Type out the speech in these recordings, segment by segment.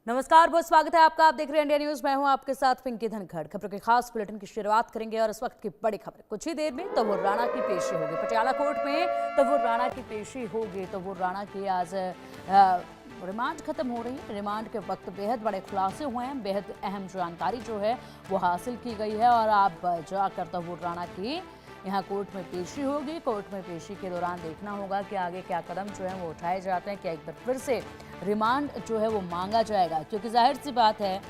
नमस्कार, बहुत स्वागत है आपका। आप देख रहे हैं इंडिया न्यूज। मैं हूं आपके साथ पिंकी धनखड़। खबरों के खास बुलेटिन की शुरुआत करेंगे और इस वक्त की बड़ी खबर। कुछ ही देर में तवुर राणा की पेशी होगी पटियाला कोर्ट में। तवुर राणा की पेशी होगी। तवुर राणा की आज रिमांड खत्म हो रही है। रिमांड के वक्त बेहद बड़े खुलासे हुए हैं, बेहद अहम जानकारी जो है वो हासिल की गई है और आप जाकर तवुर राणा की यहाँ कोर्ट में पेशी होगी। कोर्ट में पेशी के दौरान देखना होगा कि आगे क्या कदम जो है वो उठाए जाते हैं, क्या एक बार फिर से रिमांड जो है वो मांगा जाएगा, क्योंकि जाहिर सी बात है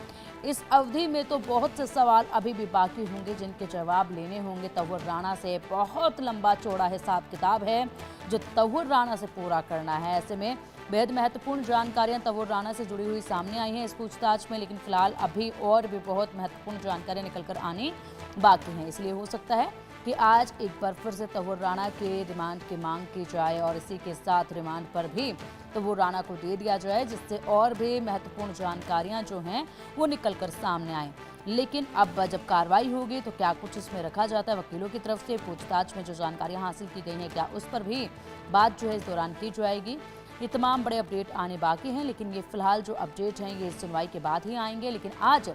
इस अवधि में तो बहुत से सवाल अभी भी बाकी होंगे जिनके जवाब लेने होंगे। तवुर राणा से बहुत लंबा चौड़ा हिसाब किताब है जो तवुर राणा से पूरा करना है। ऐसे में बेहद महत्वपूर्ण जानकारियां तवुर राणा से जुड़ी हुई सामने आई हैं इस पूछताछ में, लेकिन फिलहाल अभी और भी बहुत महत्वपूर्ण जानकारियां निकल कर आनी बाकी हैं। इसलिए हो सकता है कि आज एक बार फिर से तवुर राणा के रिमांड की मांग की जाए और इसी के साथ रिमांड पर भी तवुर राणा को दे दिया जाए, जिससे और भी महत्वपूर्ण जानकारियां जो हैं वो निकल कर सामने आए। लेकिन अब जब कार्रवाई होगी तो क्या कुछ इसमें रखा जाता है वकीलों की तरफ से, पूछताछ में जो जानकारियां हासिल की गई हैं क्या उस पर भी बात जो है इस दौरान की जाएगी। ये तमाम बड़े अपडेट आने बाकी हैं, लेकिन ये फिलहाल जो अपडेट हैं ये सुनवाई के बाद ही आएंगे। लेकिन आज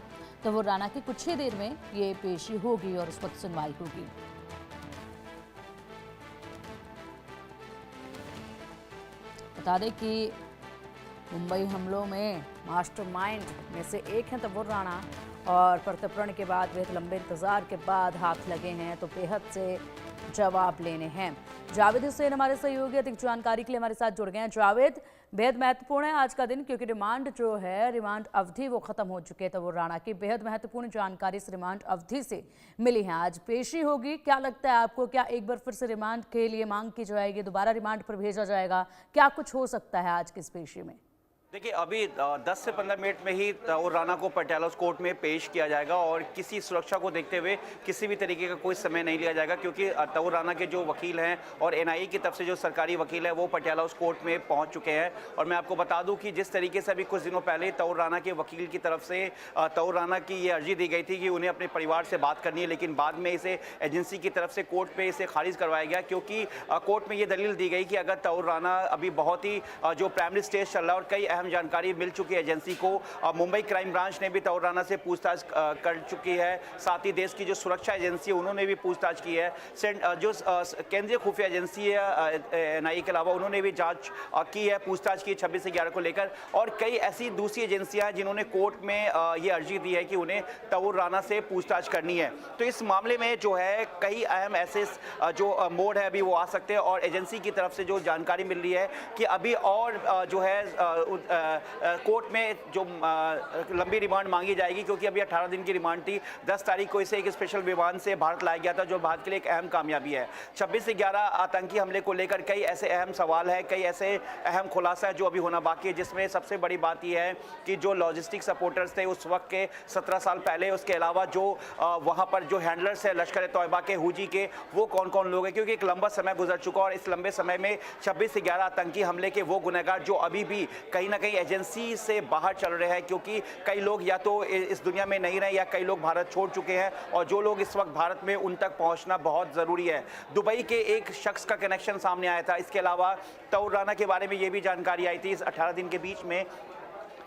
तवुर राणा की कुछ ही देर में ये पेशी होगी और उस वक्त सुनवाई होगी। बता दें कि मुंबई हमलों में मास्टरमाइंड में से एक हैं तवुर राणा और प्रत्यर्पण के बाद बेहद लंबे इंतजार के बाद हाथ लगे हैं तो बेहद से जवाब लेने हैं। जावेद हुसैन हमारे सहयोगी अधिक जानकारी के लिए हमारे साथ जुड़ गए हैं। जावेद, बेहद महत्वपूर्ण है आज का दिन क्योंकि रिमांड जो है, रिमांड अवधि वो खत्म हो चुकी है तवुर राणा की। बेहद महत्वपूर्ण जानकारी इस रिमांड अवधि से मिली है। आज पेशी होगी, क्या लगता है आपको, क्या एक बार फिर से रिमांड के लिए मांग की जाएगी, दोबारा रिमांड पर भेजा जाएगा, क्या कुछ हो सकता है आज की इस पेशी में? देखिए, अभी 10 से 15 मिनट में ही तवुर राणा को पटियाला कोर्ट में पेश किया जाएगा और किसी सुरक्षा को देखते हुए किसी भी तरीके का कोई समय नहीं लिया जाएगा, क्योंकि तवुर राणा के जो वकील हैं और एनआईए की तरफ से जो सरकारी वकील है वो पटियाला कोर्ट में पहुंच चुके हैं। और मैं आपको बता दूं कि जिस तरीके से अभी कुछ दिनों पहले तवुर राणा के वकील की तरफ से तवुर राणा की ये अर्जी दी गई थी कि उन्हें अपने परिवार से बात करनी है, लेकिन बाद में इसे एजेंसी की तरफ से कोर्ट में इसे खारिज करवाया गया, क्योंकि कोर्ट में ये दलील दी गई कि अगर तवुर राणा अभी बहुत ही जो प्राइमरी स्टेज चल रहा है और कई अहम जानकारी मिल चुकी है एजेंसी को, मुंबई क्राइम ब्रांच ने भी तवुर राणा से पूछताछ कर चुकी है, साथ ही देश की जो सुरक्षा एजेंसी है उन्होंने भी पूछताछ की है, जो केंद्रीय खुफिया एजेंसी है एनआईए के अलावा उन्होंने भी जांच की है, पूछताछ की 26/11 को लेकर, और कई ऐसी दूसरी एजेंसियां हैं जिन्होंने कोर्ट में ये अर्जी दी है कि उन्हें तवुर राणा से पूछताछ करनी है। तो इस मामले में जो है कई अहम ऐसे जो मोड़ है अभी वो आ सकते हैं और एजेंसी की तरफ से जो जानकारी मिल रही है कि अभी और जो है कोर्ट में जो लंबी रिमांड मांगी जाएगी, क्योंकि अभी 18 दिन की रिमांड थी। 10 तारीख को इसे एक स्पेशल विमान से भारत लाया गया था, जो भारत के लिए एक अहम कामयाबी है। 26/11 आतंकी हमले को लेकर कई ऐसे अहम सवाल है, कई ऐसे अहम खुलासा है जो अभी होना बाकी है, जिसमें सबसे बड़ी बात यह है कि जो लॉजिस्टिक सपोर्टर्स थे उस वक्त के 17 साल पहले, उसके अलावा जो वहाँ पर जो हैंडलर्स है लश्कर तौयबा के, हुजी के, वो कौन कौन लोग हैं, क्योंकि एक लंबा समय गुजर चुका और इस लंबे समय में 26/11 आतंकी हमले के वो गुनहगार जो अभी भी कहीं ना कहीं एजेंसी से बाहर चल रहे हैं, क्योंकि कई लोग या तो इस दुनिया में नहीं रहे या कई लोग भारत छोड़ चुके हैं, और जो लोग इस वक्त भारत में उन तक पहुंचना बहुत जरूरी है। दुबई के एक शख्स का कनेक्शन सामने आया था। इसके अलावा तवुर राणा के बारे में ये भी जानकारी आई थी इस 18 दिन के बीच में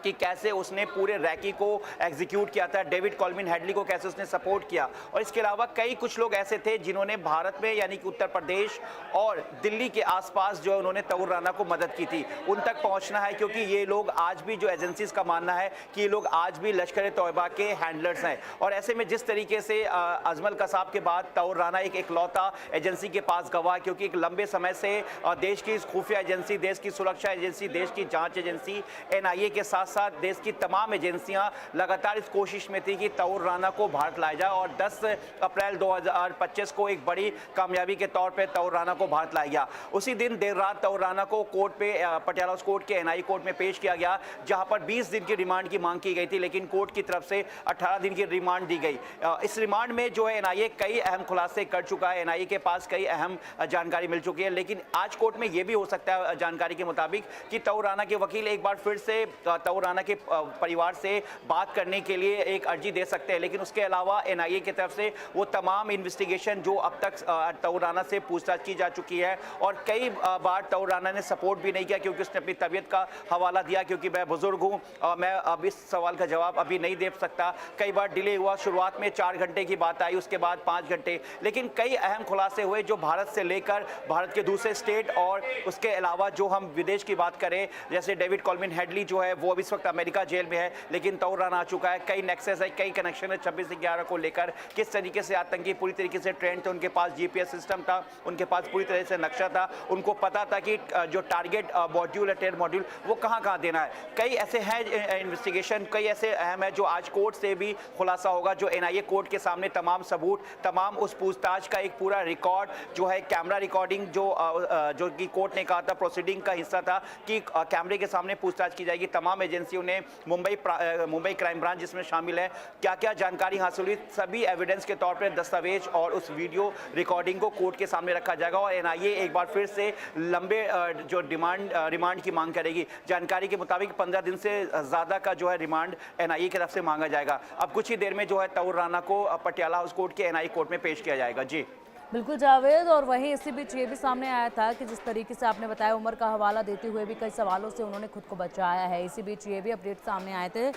कि कैसे उसने पूरे रैकी को एग्जीक्यूट किया था, डेविड कॉल्विन हेडली को कैसे उसने सपोर्ट किया, और इसके अलावा कई कुछ लोग ऐसे थे जिन्होंने भारत में यानी कि उत्तर प्रदेश और दिल्ली के आसपास जो उन्होंने तवुर राणा को मदद की थी, उन तक पहुंचना है, क्योंकि ये लोग आज भी, जो एजेंसीज का मानना है कि ये लोग आज भी लश्कर तौयबा के हैंडलर्स हैं। और ऐसे में जिस तरीके से अजमल कसाब के बाद तवुर राणा एक इकलौता एजेंसी के पास गवाह, क्योंकि एक लंबे समय से देश की खुफिया एजेंसी, देश की सुरक्षा एजेंसी, देश की जांच एजेंसी एनआईए के साथ साथ देश की तमाम एजेंसियां लगातार इस कोशिश में थी कि तवुर राणा को भारत लाया जाए, और 10 अप्रैल 2025 को एक बड़ी कामयाबी के तौर पे तवुर राणा को भारत लाया गया। उसी दिन देर रात तवुर राणा को कोर्ट पे, पटियाला कोर्ट के एनआईए कोर्ट में पेश किया गया, जहां पर 20 दिन की रिमांड की मांग की गई थी, लेकिन कोर्ट की तरफ से 18 दिन की रिमांड दी गई। इस रिमांड में जो है एनआईए कई अहम खुलासे कर चुका है, एनआईए के पास कई अहम जानकारी मिल चुकी है, लेकिन आज कोर्ट में यह भी हो सकता है जानकारी के मुताबिक कि तवुर राणा के वकील एक बार फिर से तवुर तौर राना के परिवार से बात करने के लिए एक अर्जी दे सकते हैं, लेकिन उसके अलावा एनआईए की तरफ से वो तमाम इन्वेस्टिगेशन जो अब तक तौर राना से पूछताछ की जा चुकी है, और कई बार तौर राना ने सपोर्ट भी नहीं किया क्योंकि उसने अपनी तबीयत का हवाला दिया, क्योंकि मैं बुजुर्ग हूं और मैं अब इस सवाल का जवाब अभी नहीं दे सकता। कई बार डिले हुआ, शुरुआत में 4 घंटे की बात आई, उसके बाद 5 घंटे, लेकिन कई अहम खुलासे हुए जो भारत से लेकर भारत के दूसरे स्टेट और उसके अलावा जो हम विदेश की बात करें, जैसे डेविड कॉल्विन हेडली जो है वो अभी इस वक्त अमेरिका जेल में है, लेकिन तौर राना आ चुका है। कई नेक्सस है, कई कनेक्शन है 26/11 को लेकर, किस तरीके से आतंकी पूरी तरीके से ट्रेंड थे, उनके पास जीपीएस सिस्टम था, उनके पास पूरी तरह से नक्शा था, उनको पता था कि जो टारगेट मॉड्यूल है, टेर मॉड्यूल, वो कहाँ देना है। कई ऐसे हैं इन्वेस्टिगेशन, कई ऐसे अहम है जो आज कोर्ट से भी खुलासा होगा, जो एनआईए कोर्ट के सामने तमाम सबूत, तमाम उस पूछताछ का एक पूरा रिकॉर्ड जो है, कैमरा रिकॉर्डिंग जो कि कोर्ट ने कहा था प्रोसीडिंग का हिस्सा था कि कैमरे के सामने पूछताछ की जाएगी। तमाम एजेंसियों ने मुंबई क्राइम ब्रांच जिसमें शामिल है, क्या क्या जानकारी हासिल हुई, सभी एविडेंस के तौर पर दस्तावेज और उस वीडियो रिकॉर्डिंग को कोर्ट के सामने रखा जाएगा, और एनआईए एक बार फिर से लंबे जो रिमांड की मांग करेगी। जानकारी के मुताबिक 15 दिन से ज्यादा का जो है रिमांड एनआईए की तरफ से मांगा जाएगा। अब कुछ ही देर में जो है तौर राना को पटियाला हाउस कोर्ट के एनआईए कोर्ट में पेश किया जाएगा। जी बिल्कुल जावेद, और वहीं इसी बीच ये भी सामने आया था कि जिस तरीके से आपने बताया उम्र का हवाला देते हुए भी कई सवालों से उन्होंने खुद को बचाया है। इसी बीच ये भी अपडेट सामने आए थे,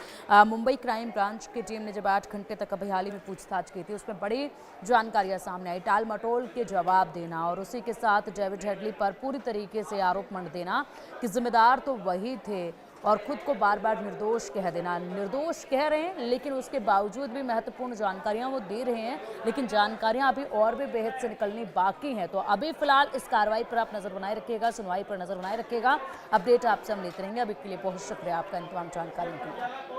मुंबई क्राइम ब्रांच की टीम ने जब 8 घंटे तक अभी हाल ही में पूछताछ की थी, उसमें बड़ी जानकारियां सामने आई, टाल मटोल के जवाब देना और उसी के साथ डेविड हेडली पर पूरी तरीके से आरोप मढ़ देना कि जिम्मेदार तो वही थे, और खुद को बार बार निर्दोष कह देना। निर्दोष कह रहे हैं लेकिन उसके बावजूद भी महत्वपूर्ण जानकारियां वो दे रहे हैं, लेकिन जानकारियां अभी और भी बेहद से निकलनी बाकी हैं। तो अभी फिलहाल इस कार्रवाई पर आप नजर बनाए रखिएगा, सुनवाई पर नजर बनाए रखिएगा। अपडेट आपसे हम लेते रहेंगे। अभी के लिए बहुत शुक्रिया आपका इन तमाम जानकारियों के लिए।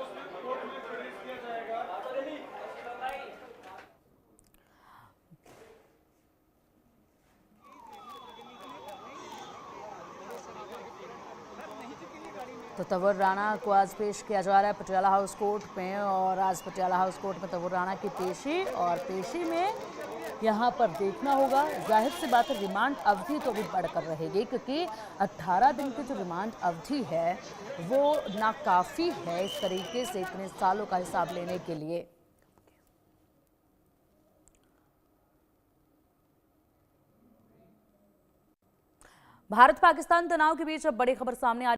तो तंवर राणा को आज पेश किया जा रहा है पटियाला हाउस कोर्ट में, और आज पटियाला हाउस कोर्ट में तंवर राणा की पेशी, और पेशी में यहाँ पर देखना होगा, जाहिर सी बात है रिमांड अवधि तो भी बढ़कर रहेगी, क्योंकि 18 दिन की जो रिमांड अवधि है वो नाकाफ़ी है इस तरीके से इतने सालों का हिसाब लेने के लिए। भारत पाकिस्तान तनाव के बीच अब बड़ी खबर सामने आ